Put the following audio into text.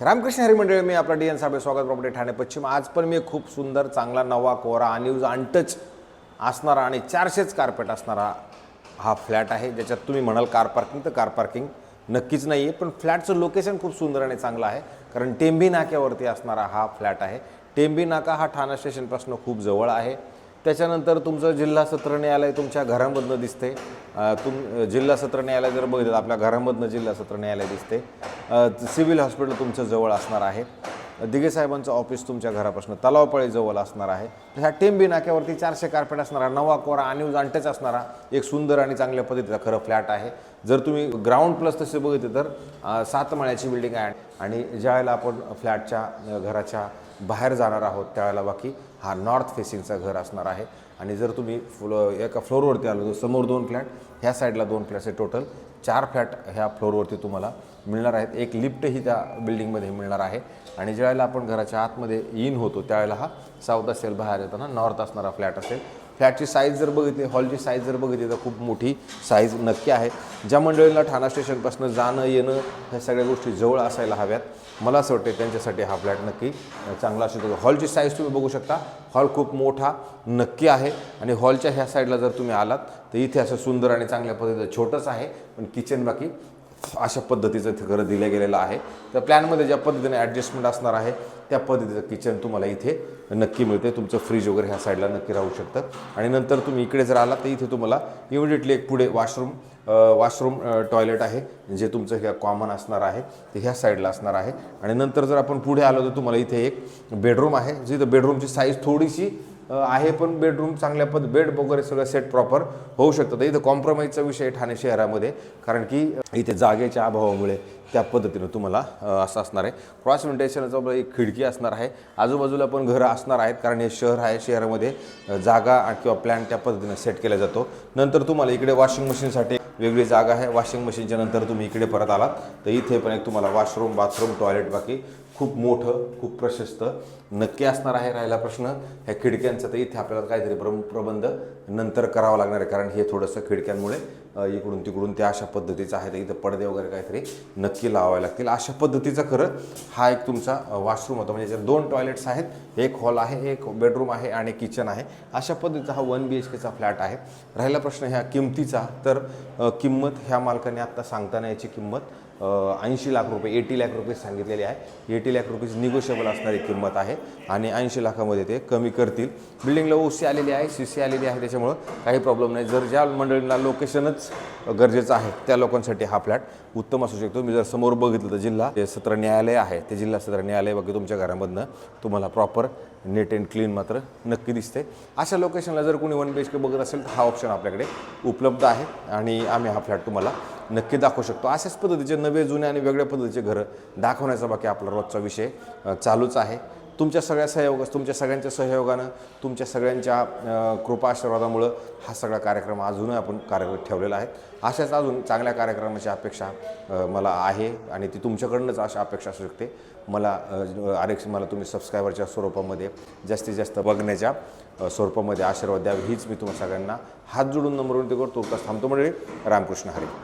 रामकृष्ण हरी मंडळी, मी आपला DN साहेब, स्वागत प्रॉपर्टी ठाणे पश्चिम। आज पण मी खूप सुंदर, चांगला, नवा, कोरा, अनयूज, अनटच असणारा आणि 400च कार्पेट असणारा हा फ्लॅट आहे। ज्याच्यात तुम्ही म्हणाल कार पार्किंग, तर कार पार्किंग नक्कीच नाही आहे, पण फ्लॅटचं लोकेशन खूप सुंदर आणि चांगलं आहे। कारण टेंभी नाक्यावरती असणारा हा फ्लॅट आहे। टेंभी नाका हा ठाणे स्टेशनपासून खूप जवळ आहे। त्याच्यानंतर तुमचं जिल्हा सत्र न्यायालय तुमच्या घरामधनं दिसते। जिल्हा सत्र न्यायालय जर बघितलं आपल्या घरामधनं जिल्हा सत्र न्यायालय दिसते। सिव्हिल हॉस्पिटल तुमचं जवळ असणार आहे। दिघे साहेबांचं ऑफिस तुमच्या घरापासून तलावपाळी जवळ असणार आहे। ह्या टेंभी नाक्यावरती 400 कार्पेट असणारा, नवा, कोरा, अनयूज, अनटच असणारा एक सुंदर आणि चांगल्या पद्धतीचा खरं फ्लॅट आहे। जर तुम्ही ग्राउंड प्लस तसे बघितले तर 7 माळ्याची बिल्डिंग आहे। आणि ज्यावेळेला आपण फ्लॅटच्या घराच्या बाहेर जाणार आहोत त्यावेळेला बाकी हा नॉर्थ फेसिंगचा घर असणार आहे। आणि जर तुम्ही एका फ्लोअरवरती आलो तर समोर 2 फ्लॅट, ह्या साईडला 2 फ्लॅट्स आहे, टोटल 4 फ्लॅट ह्या फ्लोअरवरती तुम्हाला मिळणार आहेत। एक लिफ्टही त्या बिल्डिंगमध्ये मिळणार आहे। आणि ज्यावेळेला आपण घराच्या आतमध्ये इन होतो त्यावेळेला हा साऊथ असेल, बाहेर येताना नॉर्थ असणारा फ्लॅट असेल। फ्लॅटची साईज जर बघितली, हॉलची साईज जर बघितली तर खूप मोठी साईज नक्की आहे। ज्या मंडळींना ठाणा स्टेशनपासून जाणं येणं ह्या सगळ्या गोष्टी जवळ असायला हव्यात, मला असं वाटतं त्यांच्यासाठी हा फ्लॅट नक्की चांगला असू शकतो। हॉलची साईज तुम्ही बघू शकता, हॉल खूप मोठा नक्की आहे। आणि हॉलच्या ह्या साईडला जर तुम्ही आलात तर इथे असं सुंदर आणि चांगल्या पद्धतीचं छोटंच आहे, पण किचन बाकी अशा पद्धतीचं घरं दिलं गेलेलं आहे। तर प्लॅनमध्ये ज्या पद्धतीने ॲडजस्टमेंट असणार आहे त्या पद्धतीचं किचन तुम्हाला इथे नक्की मिळते। तुमचं फ्रीज वगैरे ह्या साईडला नक्की राहू शकतं। आणि नंतर तुम्ही इकडे जर आलात तर इथे तुम्हाला इमिडिएटली एक पुढे वॉशरूम टॉयलेट आहे, जे तुमचं ह्या कॉमन असणार आहे, ते ह्या साईडला असणार आहे। आणि नंतर जर आपण पुढे आलो तर तुम्हाला इथे एक बेडरूम आहे, जिथं बेडरूमची साईज थोडीशी आहे, पण बेडरूम चांगल्या बेड वगैरे सगळं सेट प्रॉपर होऊ शकतं। तर इथं कॉम्प्रोमाइजचा विषय ठाणे शहरामध्ये, कारण की इथे जागेच्या अभावामुळे त्या पद्धतीनं तुम्हाला असं असणार आहे। क्रॉस व्हेंटिलेशनचा एक खिडकी असणार आहे, आजूबाजूला पण घरं असणार आहेत, कारण हे शहर आहे, शहरामध्ये जागा किंवा प्लॅन त्या पद्धतीनं सेट केला जातो। नंतर तुम्हाला इकडे वॉशिंग मशीनसाठी वेगळी जागा आहे। वॉशिंग मशीनच्या नंतर तुम्ही इकडे परत आलात तर इथे पण एक तुम्हाला वॉशरूम, बाथरूम, टॉयलेट बाकी खूप मोठं, खूप प्रशस्त नक्की असणार आहे। राहिला प्रश्न ह्या खिडक्यांचा, तर इथे आपल्याला काहीतरी प्रबंध नंतर करावा लागणार आहे, कारण हे थोडंसं खिडक्यांमुळे इकडून तिकडून त्या अशा पद्धतीचं आहे। तर इथं पडदे वगैरे काहीतरी नक्की लावावे लागतील। अशा पद्धतीचा खरं हा एक तुमचा वॉशरूम होता, म्हणजे ज्याच्यात 2 टॉयलेट्स आहेत, एक हॉल आहे, एक बेडरूम आहे आणि किचन आहे। अशा पद्धतीचा हा 1 BHKचा फ्लॅट आहे। राहिला प्रश्न ह्या किमतीचा, तर किंमत ह्या मालकाने आत्ता सांगताना याची किंमत 80 लाख रुपये, 80 लाख रुपये सांगितलेली आहे। 80 लाख रुपये निगोशिएबल असणारी किंमत आहे आणि 80 लाखामध्ये ते कमी करतील। बिल्डिंगला OC आलेली आहे, CC आलेली आहे, त्याच्यामुळं काही प्रॉब्लेम नाही। जर ज्या मंडळींना लोकेशनच गरजेचं आहे त्या लोकांसाठी हा फ्लॅट उत्तम असू शकतो। मी जर समोर बघितलं तर जिल्हा सत्र न्यायालय आहे, ते जिल्हा सत्र न्यायालय बाकी तुमच्या घरामधनं तुम्हाला प्रॉपर नीट अँड क्लीन मात्र नक्की दिसते। अशा लोकेशनला जर कोणी 1 BHK बघत असेल तर हा ऑप्शन आपल्याकडे उपलब्ध आहे आणि आम्ही हा फ्लॅट तुम्हाला नक्की दाखवू शकतो। अशाच पद्धतीचे नवे, जुने आणि वेगळ्या पद्धतीचे घरं दाखवण्याचा बाकी आपला रोजचा विषय चालूच आहे। तुमच्या सगळ्यांच्या सहयोगानं, तुमच्या सगळ्यांच्या कृपा आशीर्वादामुळं हा सगळा कार्यक्रम अजूनही आपण कार्यरत ठेवलेला आहे। अशाच अजून चांगल्या कार्यक्रमाची अपेक्षा मला आहे आणि ती तुमच्याकडूनच अशा अपेक्षा असू शकते। मला तुम्ही सबस्क्रायबरच्या स्वरूपामध्ये जास्तीत जास्त बघण्याच्या स्वरूपामध्ये आशीर्वाद द्यावे, हीच मी तुम्हाला सगळ्यांना हात जोडून नम्र विनंती करतो। थांबतो मंडळी, रामकृष्ण हरी।